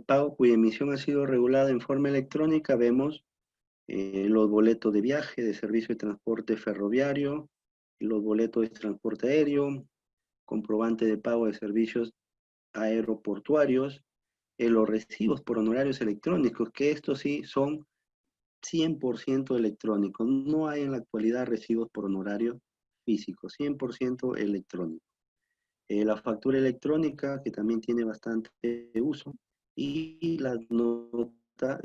pago cuya emisión ha sido regulada en forma electrónica, vemos los boletos de viaje, de servicio de transporte ferroviario, los boletos de transporte aéreo, comprobante de pago de servicios aeroportuarios, los recibos por honorarios electrónicos, que estos sí son 100% electrónicos. No hay en la actualidad recibos por honorario físico, 100% electrónico. La factura electrónica, que también tiene bastante uso, y las notas,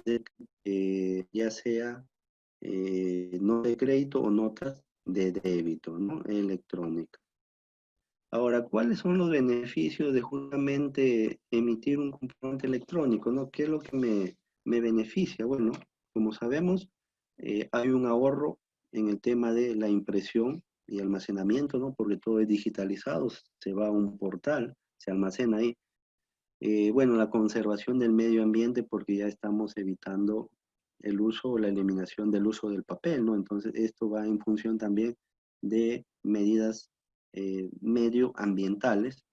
ya sea nota de crédito o notas de débito, ¿no? Electrónica. Ahora, ¿cuáles son los beneficios de justamente emitir un comprobante electrónico, ¿no? ¿Qué es lo que me beneficia? Bueno, como sabemos, hay un ahorro en el tema de la impresión y almacenamiento, ¿no? Porque todo es digitalizado, se va a un portal, se almacena ahí. Bueno, la conservación del medio ambiente porque ya estamos evitando el uso o la eliminación del uso del papel, ¿no? Entonces, esto va en función también de medidas medioambientales,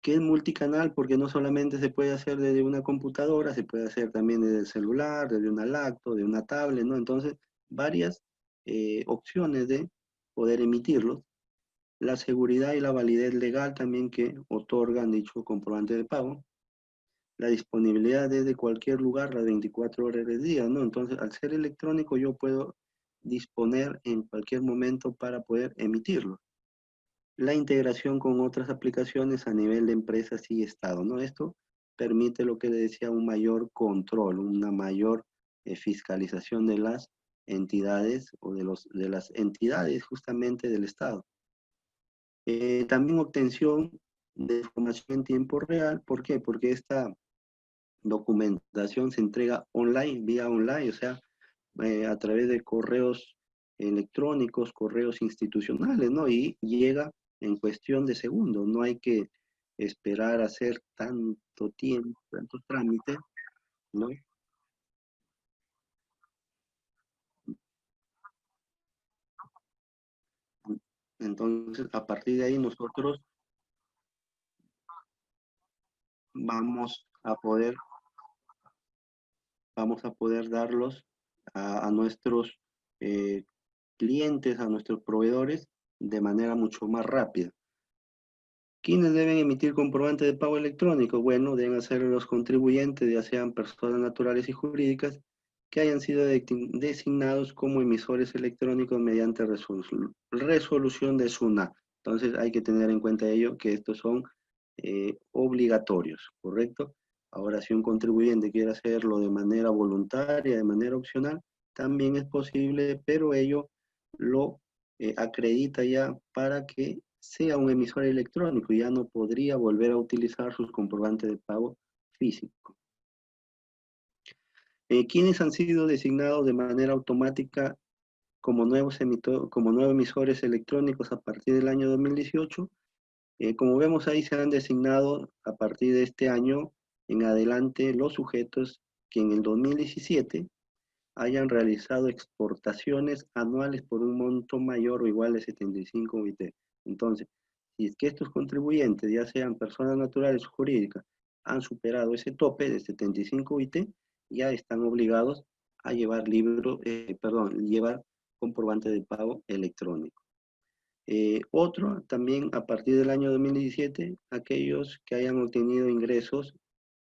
que es multicanal porque no solamente se puede hacer desde una computadora, se puede hacer también desde el celular, desde una lacto, de una tablet, ¿no? Entonces, varias opciones de poder emitirlos. La seguridad y la validez legal también que otorgan dicho comprobante de pago, la disponibilidad desde cualquier lugar las 24 horas del día, ¿no? Entonces, al ser electrónico, yo puedo disponer en cualquier momento para poder emitirlo. La integración con otras aplicaciones a nivel de empresas y Estado, ¿no? Esto permite lo que le decía, un mayor control, una mayor fiscalización de las entidades o de las entidades justamente del Estado. También obtención de información en tiempo real, ¿por qué? Porque esta documentación se entrega online, vía online, o sea, a través de correos electrónicos, correos institucionales, ¿no? Y llega en cuestión de segundos, no hay que esperar a hacer tanto tiempo, tantos trámites, ¿no? Entonces, a partir de ahí nosotros vamos a poder, vamos a poder darlos a nuestros eh, clientes, a nuestros proveedores, de manera mucho más rápida. ¿Quiénes deben emitir comprobante de pago electrónico? Bueno, deben hacer los contribuyentes, ya sean personas naturales y jurídicas, que hayan sido designados como emisores electrónicos mediante resolución de SUNAT. Entonces hay que tener en cuenta ello, que estos son obligatorios, ¿correcto? Ahora, si un contribuyente quiere hacerlo de manera voluntaria, de manera opcional, también es posible, pero ello lo acredita ya para que sea un emisor electrónico y ya no podría volver a utilizar sus comprobantes de pago físicos. ¿Quiénes han sido designados de manera automática como nuevos emisores electrónicos a partir del año 2018? Como vemos ahí, se han designado a partir de este año en adelante los sujetos que en el 2017 hayan realizado exportaciones anuales por un monto mayor o igual de 75 UIT. Entonces, si es que estos contribuyentes, ya sean personas naturales o jurídicas, han superado ese tope de 75 UIT, ya están obligados a llevar llevar comprobante de pago electrónico. Otro, también a partir del año 2017, aquellos que hayan obtenido ingresos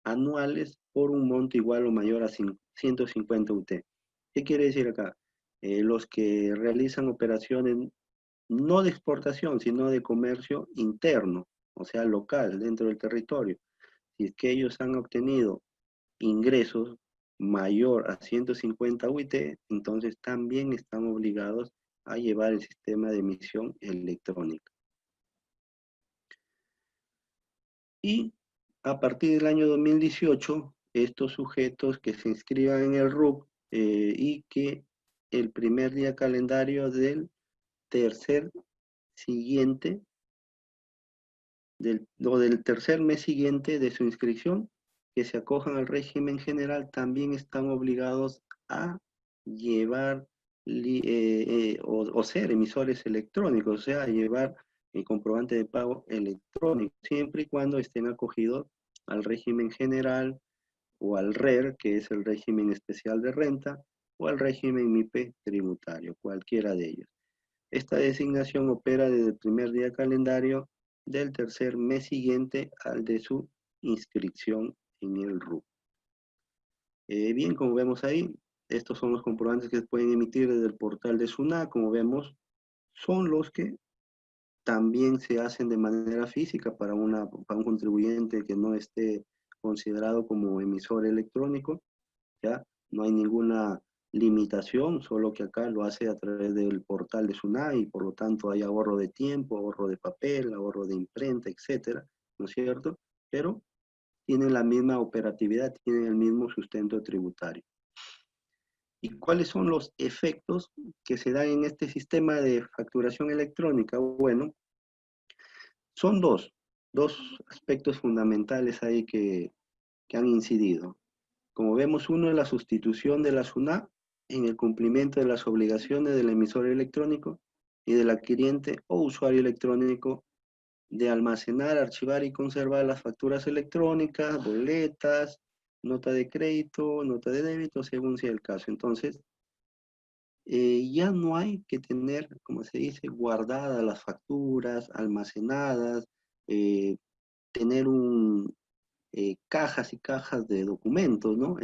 anuales por un monto igual o mayor a 150 UT. ¿Qué quiere decir acá? Los que realizan operaciones no de exportación, sino de comercio interno, o sea, local, dentro del territorio. Si es que ellos han obtenido ingresos mayor a 150 UIT, entonces también están obligados a llevar el sistema de emisión electrónica. Y a partir del año 2018, estos sujetos que se inscriban en el RUC y que el primer día calendario del tercer siguiente, del tercer mes siguiente de su inscripción, que se acojan al régimen general, también están obligados a llevar o ser emisores electrónicos, o sea, llevar el comprobante de pago electrónico, siempre y cuando estén acogidos al régimen general o al RER, que es el régimen especial de renta, o al régimen MIPE tributario, cualquiera de ellos. Esta designación opera desde el primer día calendario del tercer mes siguiente al de su inscripción en el RUC. Bien, como vemos ahí, estos son los comprobantes que se pueden emitir desde el portal de SUNAT. Como vemos, son los que también se hacen de manera física para un contribuyente que no esté considerado como emisor electrónico, ¿ya? No hay ninguna limitación, solo que acá lo hace a través del portal de SUNAT y por lo tanto hay ahorro de tiempo, ahorro de papel, ahorro de imprenta, etcétera, ¿no es cierto? Pero tienen la misma operatividad, tienen el mismo sustento tributario. ¿Y cuáles son los efectos que se dan en este sistema de facturación electrónica? Bueno, son dos aspectos fundamentales ahí que han incidido. Como vemos, uno es la sustitución de la SUNAT en el cumplimiento de las obligaciones del emisor electrónico y del adquiriente o usuario electrónico de almacenar, archivar y conservar las facturas electrónicas, boletas, nota de crédito, nota de débito, según sea el caso. Entonces, ya no hay que tener, como se dice, guardadas las facturas, almacenadas, tener cajas y cajas de documentos, ¿no?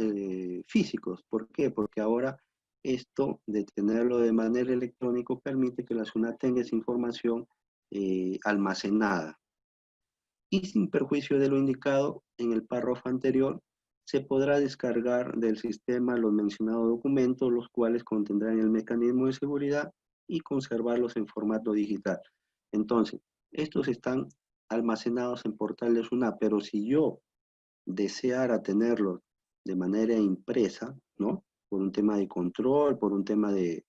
Físicos. ¿Por qué? Porque ahora esto de tenerlo de manera electrónica permite que la SUNAT tenga esa información almacenada. Y sin perjuicio de lo indicado en el párrafo anterior, se podrá descargar del sistema los mencionados documentos, los cuales contendrán el mecanismo de seguridad y conservarlos en formato digital. Entonces, estos están almacenados en portal de SUNAT, pero si yo deseara tenerlos de manera impresa, ¿no? Por un tema de control, por un tema de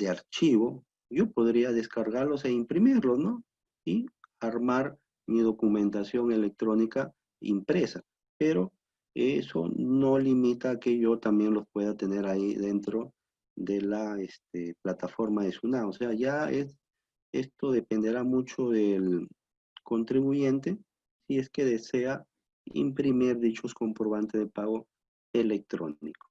archivo, yo podría descargarlos e imprimirlos, ¿no? Y armar mi documentación electrónica impresa. Pero eso no limita a que yo también los pueda tener ahí dentro de la plataforma de SUNAT. O sea, esto dependerá mucho del contribuyente si es que desea imprimir dichos comprobantes de pago electrónico.